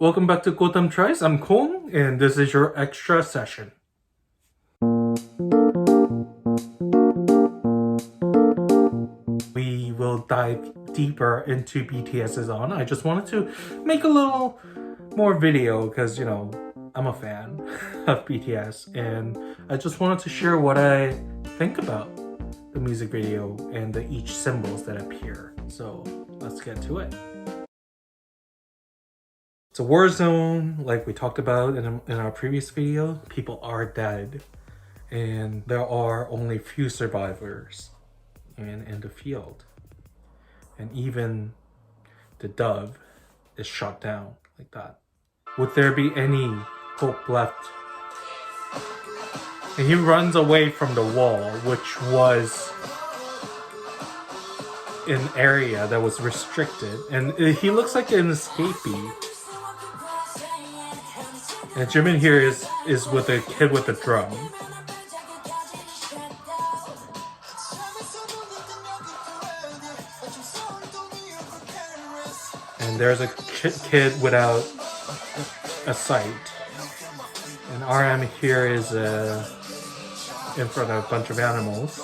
Welcome back to Gotham Tries. I'm Kong, and this is your extra session. We will dive deeper into BTS ON. I just wanted to make a little more video because, I'm a fan of BTS, and I just wanted to share what I think about the music video and each symbols that appear. So let's get to it. It's a war zone, like we talked about in our previous video. People are dead, and there are only few survivors in the field. And even the dove is shot down like that. Would there be any hope left? And he runs away from the wall, which was an area that was restricted. And he looks like an escapee. And Jimin here is with a kid with a drum. And there's a kid without a sight. And RM here is in front of a bunch of animals.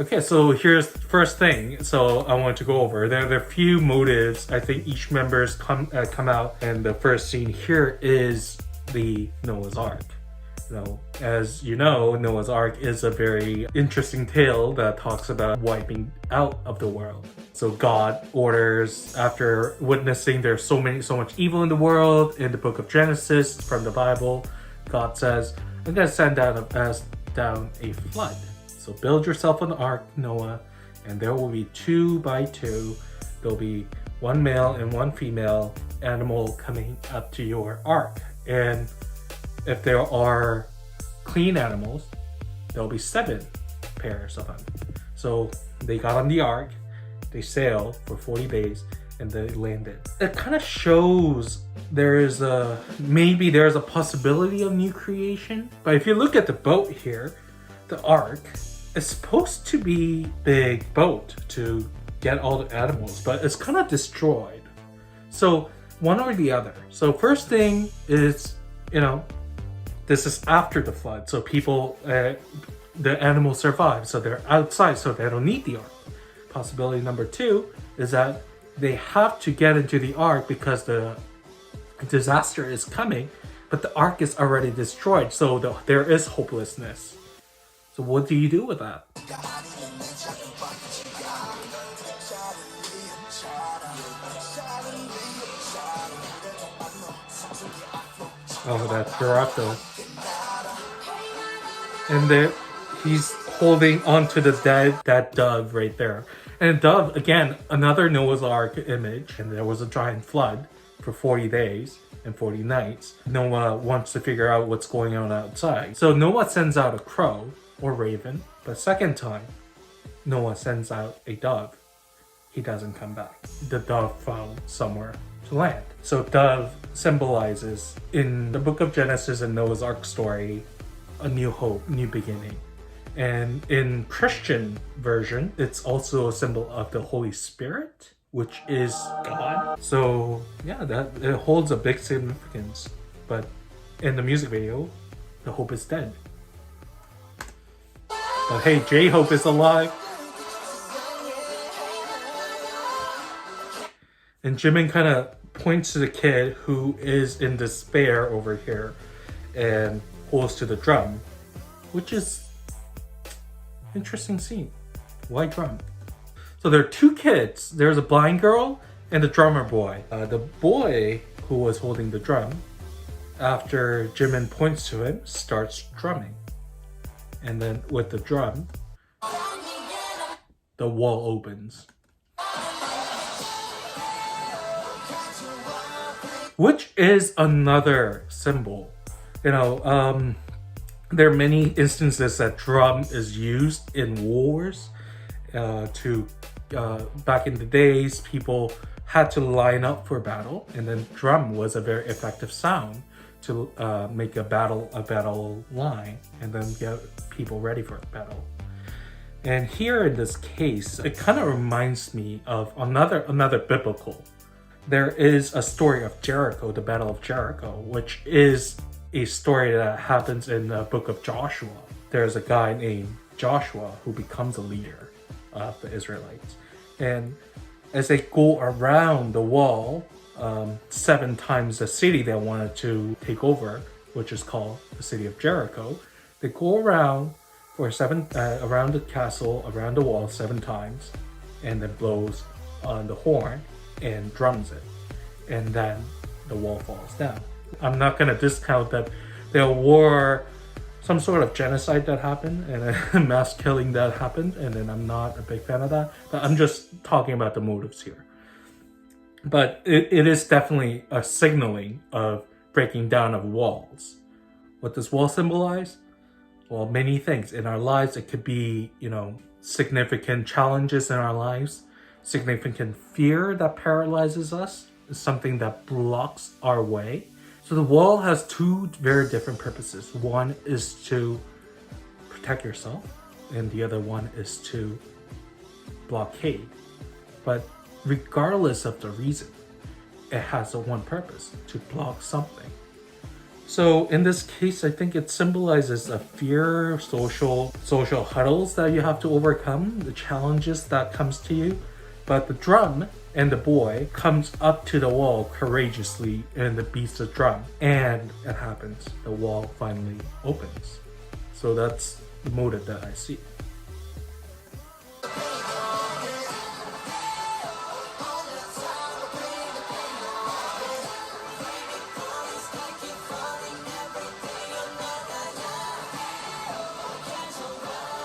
Okay, so here's the first thing. So I want to go over. There are a few motives. I think each member's come out, and the first scene here is the Noah's Ark. As you know, Noah's Ark is a very interesting tale that talks about wiping out of the world. So God orders, after witnessing there's so much evil in the world, in the book of Genesis from the Bible, God says, I'm gonna send down a flood. So build yourself an ark, Noah, and there will be 2 by 2. There'll be one male and one female animal coming up to your ark. And if there are clean animals, there'll be 7 pairs of them. So they got on the ark, they sailed for 40 days, and they landed. It kind of shows maybe there's a possibility of new creation. But if you look at the boat here, the ark, it's supposed to be a big boat to get all the animals, but it's kind of destroyed. So one or the other. So first thing is, this is after the flood. So people, the animals survive. So they're outside, so they don't need the ark. Possibility number 2 is that they have to get into the ark because the disaster is coming, but the ark is already destroyed. So there is hopelessness. So what do you do with that? Oh, that's Gerardo. And there, he's holding onto the dead dove right there. And dove, again, another Noah's Ark image. And there was a giant flood for 40 days and 40 nights. Noah wants to figure out what's going on outside. So Noah sends out a crow or raven, but second time, Noah sends out a dove. He doesn't come back. The dove found somewhere to land. So dove symbolizes, in the book of Genesis and Noah's Ark story, a new hope, new beginning. And in Christian version, it's also a symbol of the Holy Spirit, which is God. So yeah, that it holds a big significance. But in the music video, the hope is dead. But hey, J-Hope is alive. And Jimin kind of points to the kid who is in despair over here and holds to the drum, which is interesting scene. Why drum? So there are 2 kids. There's a blind girl and the drummer boy. The boy who was holding the drum, after Jimin points to him, starts drumming. And then with the drum, the wall opens. Which is another symbol. There are many instances that drum is used in wars. Back in the days, people had to line up for battle, and then drum was a very effective sound to make a battle line and then get people ready for battle. And here in this case, it kind of reminds me of another biblical. There is a story of Jericho, the Battle of Jericho, which is a story that happens in the book of Joshua. There's a guy named Joshua who becomes a leader of the Israelites. And as they go around the wall, 7 times the city they wanted to take over, which is called the city of Jericho, they go around for around the castle, around the wall 7 times, and then blows on the horn and drums it, and then the wall falls down. I'm not going to discount that there were some sort of genocide that happened and a mass killing that happened, and then I'm not a big fan of that, but I'm just talking about the motives here. But it is definitely a signaling of breaking down of walls. What does wall symbolize? Well, many things in our lives. It could be, significant challenges in our lives, significant fear that paralyzes us, something that blocks our way. So the wall has 2 very different purposes. One is to protect yourself, and the other one is to blockade. But regardless of the reason, it has one purpose: to block something. So in this case, I think it symbolizes a fear, social hurdles that you have to overcome, the challenges that comes to you. But the drum and the boy comes up to the wall courageously and beats the drum. And it happens. The wall finally opens. So that's the motive that I see.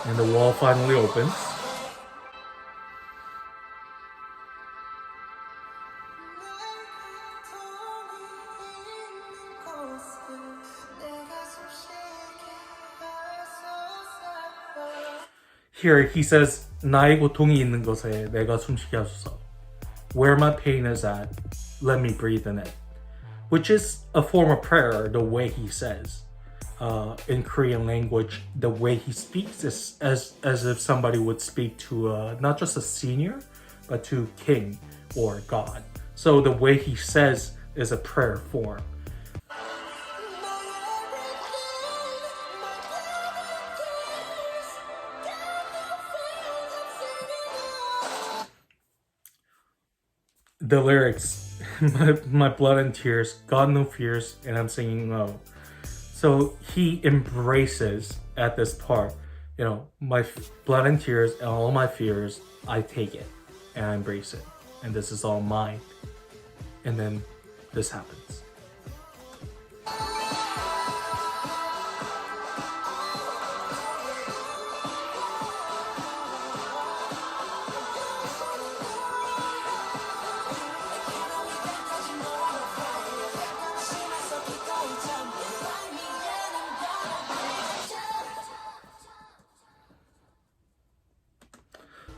And the wall finally opens. Here he says, 나의 고통이 있는 곳에 내가 숨쉬게 하소서. Where my pain is at, let me breathe in it. Which is a form of prayer, the way he says. In Korean language, the way he speaks is as if somebody would speak to not just a senior, but to king or God. So the way he says is a prayer form. The lyrics, my blood and tears, God no fears, and I'm singing low. So he embraces at this part, my blood and tears and all my fears, I take it and I embrace it. And this is all mine. And then this happens.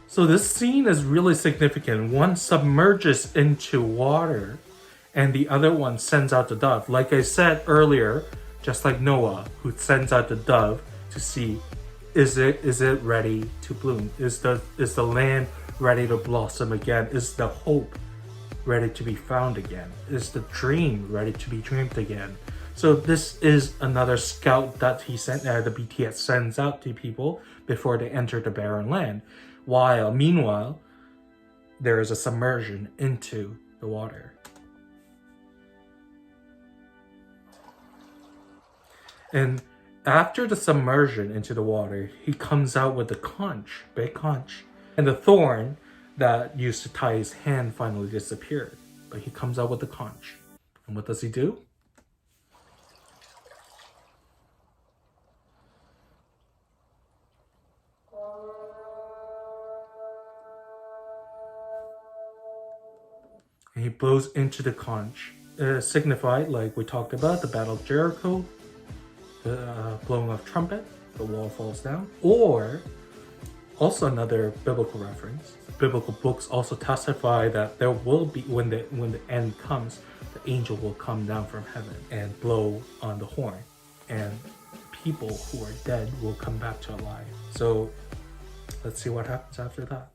So this scene is really significant. One submerges into water and the other one sends out the dove. Like I said earlier, just like Noah, who sends out the dove to see, is it ready to bloom? Is the land ready to blossom again? Is the hope ready to be found again? Is the dream ready to be dreamed again? So this is another scout that the BTS sends out to people before they enter the barren land. Meanwhile, there is a submersion into the water. And after the submersion into the water, he comes out with the conch, big conch. And the thorn that used to tie his hand finally disappeared. But he comes out with the conch. And what does he do? And he blows into the conch, signified, like we talked about, the Battle of Jericho, the blowing of trumpet, the wall falls down. Or, also another biblical reference, biblical books also testify that there will be, when the end comes, the angel will come down from heaven and blow on the horn, and people who are dead will come back to life. So let's see what happens after that.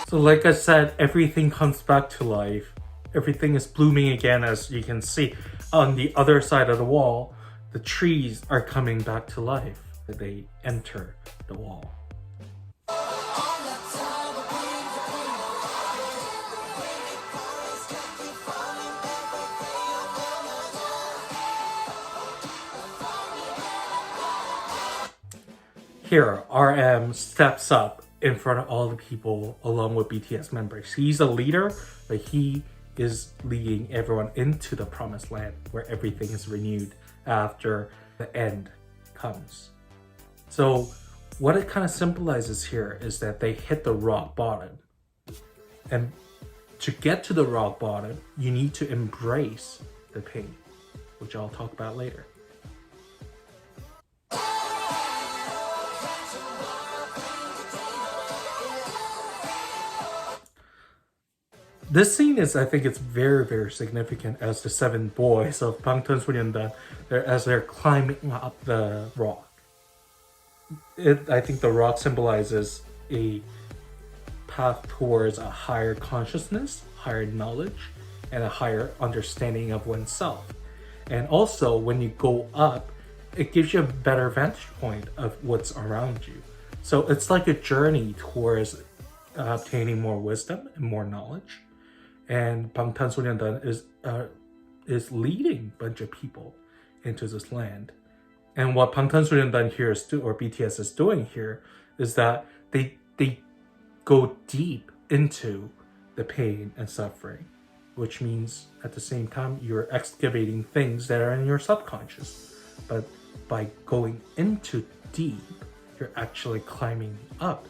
So like I said, everything comes back to life. Everything is blooming again, as you can see. On the other side of the wall, the trees are coming back to life. They enter the wall. Here, RM steps up in front of all the people along with BTS members. He's a leader, but he is leading everyone into the promised land where everything is renewed after the end comes. So what it kind of symbolizes here is that they hit the rock bottom. And to get to the rock bottom, you need to embrace the pain, which I'll talk about later. This scene is, I think it's very, very significant as the 7 boys of 방탄소년단, as they're climbing up the rock. I think the rock symbolizes a path towards a higher consciousness, higher knowledge, and a higher understanding of oneself. And also, when you go up, it gives you a better vantage point of what's around you. So it's like a journey towards obtaining more wisdom and more knowledge. And 방탄소년단 is leading a bunch of people into this land. And what 방탄소년단 here is or BTS is doing here is that they go deep into the pain and suffering, which means at the same time you're excavating things that are in your subconscious. But by going into deep, you're actually climbing up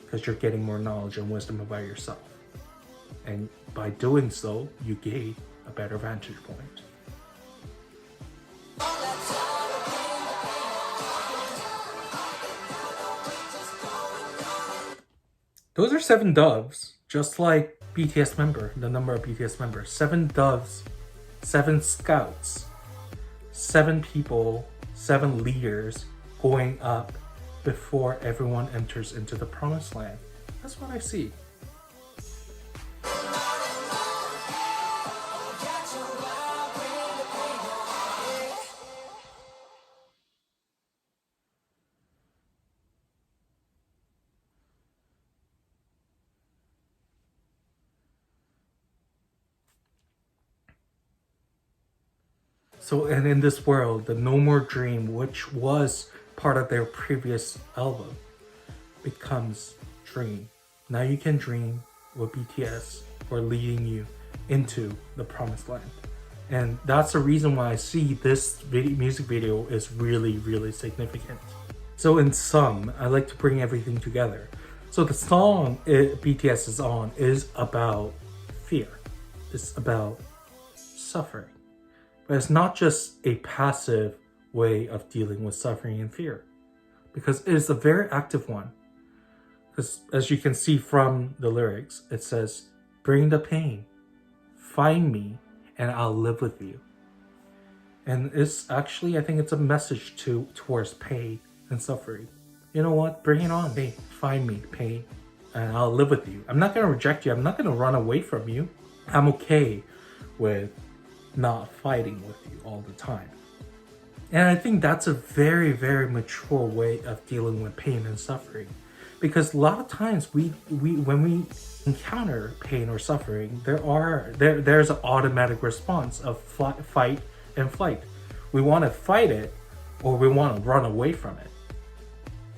because you're getting more knowledge and wisdom about yourself. And by doing so, you gain a better vantage point. Those are 7 doves, just like BTS member, the number of BTS members. 7 doves, 7 scouts, 7 people, 7 leaders going up before everyone enters into the promised land. That's what I see. So, and in this world, the No More Dream, which was part of their previous album, becomes Dream. Now you can dream with BTS for leading you into the promised land. And that's the reason why I see this music video is really, really significant. So in sum, I like to bring everything together. So the song BTS is on is about fear. It's about suffering. But it's not just a passive way of dealing with suffering and fear, because it is a very active one. Because as you can see from the lyrics, it says, "Bring the pain, find me, and I'll live with you." And it's actually, I think it's a message towards pain and suffering. You know what? Bring it on. Hey, find me, pain, and I'll live with you. I'm not going to reject you. I'm not going to run away from you. I'm okay with not fighting with you all the time. And I think that's a very, very mature way of dealing with pain and suffering. Because a lot of times when we encounter pain or suffering, there's an automatic response of fight and flight. We want to fight it or we want to run away from it.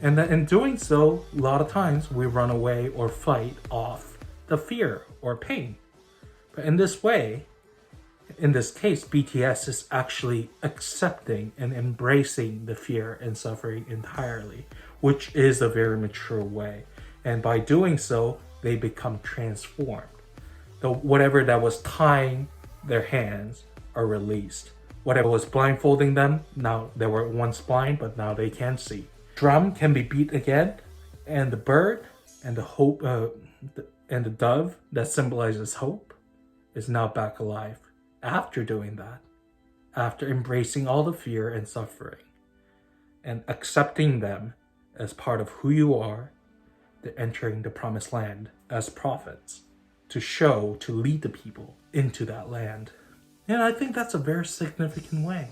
And then in doing so, a lot of times we run away or fight off the fear or pain. But in this way, in this case, BTS is actually accepting and embracing the fear and suffering entirely, which is a very mature way. And by doing so, they become transformed. Whatever that was tying their hands are released. Whatever was blindfolding them, now they were once blind, but now they can see. Drum can be beat again, and the bird and the hope and the dove that symbolizes hope is now back alive. After doing that, after embracing all the fear and suffering. and accepting them as part of who you are, to entering the promised land as prophets, to show, to lead the people into that land. And I think that's a very significant way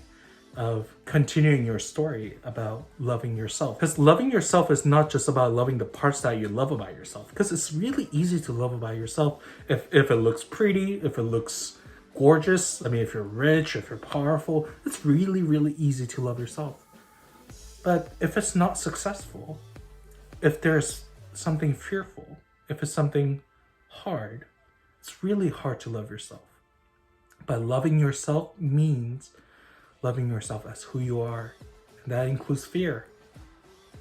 of continuing your story about loving yourself. Because loving yourself is not just about loving the parts that you love about yourself. Because it's really easy to love about yourself if it looks pretty, if it looks gorgeous. I mean, if you're rich, if you're powerful, it's really, really easy to love yourself. But if it's not successful, if there's something fearful, if it's something hard, it's really hard to love yourself. But loving yourself means loving yourself as who you are. And that includes fear.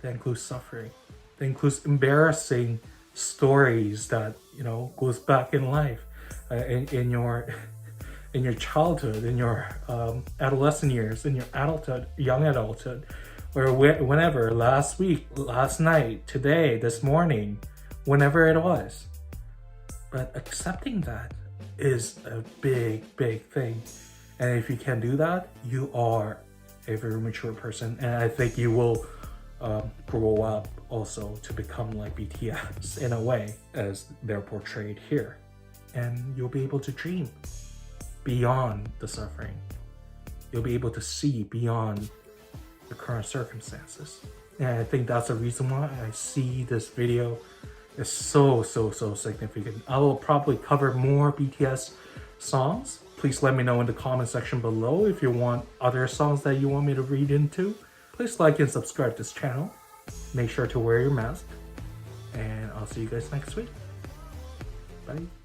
That includes suffering. That includes embarrassing stories that, goes back in life, in your childhood, in your adolescent years, in your adulthood, young adulthood, or whenever, last week, last night, today, this morning, whenever it was. But accepting that is a big, big thing. And if you can do that, you are a very mature person. And I think you will grow up also to become like BTS in a way, as they're portrayed here. And you'll be able to dream beyond the suffering. You'll be able to see beyond the current circumstances. And I think that's the reason why I see this video is so significant. I will probably cover more BTS songs. Please let me know in the comment section below if you want other songs that you want me to read into. Please like and subscribe to this channel. Make sure to wear your mask. And I'll see you guys next week. Bye.